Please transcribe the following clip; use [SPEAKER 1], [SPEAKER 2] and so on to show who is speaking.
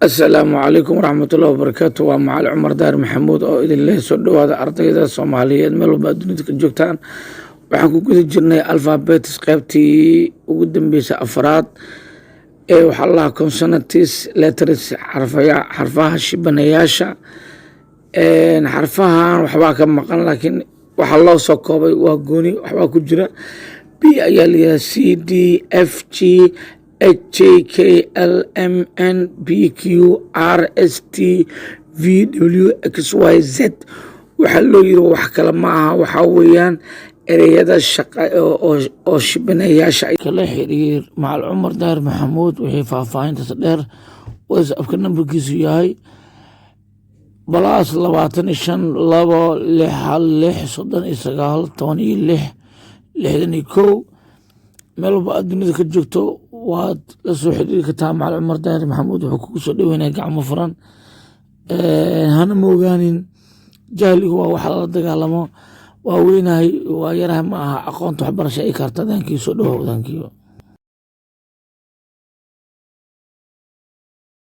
[SPEAKER 1] asalaamu calaykum waraxmatullahi wabarakaatu. waa macali cumar daar maxamuud oo idin leh soo dhowaada ardayda soomaaliyeed meel walba dunida ka joogtaan. waxaan ku guda jirnay alphabetis qaybtii ugu dambeysay afraad ee waxaa lahaa consonantis letters xarfaha shibanayaasha. xarfahan waxbaa ka maqan laakiin waxaa loo soo koobay waa gooni waxbaa ku jira. b ayaa layihaha c d f g h j k l m n p q r s t v w x y z. waxaa loo yiri wax kale ma aha, waxaa weeyaan ereyada shaqa oo shibanayaasha kala xiriir macal cumar daar maxamuud. wixii faahfaahintaas dheer whatsappka nambarkiisu yahay +25 2 6 6 39 16 61. meel walba aad dunida ka joogto waad la soo xiriiri kartaa. macal cumar daar maxamuud wuxuu kugu soo dhaweynaya gacmo furan. hana moogaanin jahligu waa wax lala dagaalamo. waa weynahay waa yarahay ma aha, aqoonta waxbarasha ay karta. daankiiso dhawow daankiyo.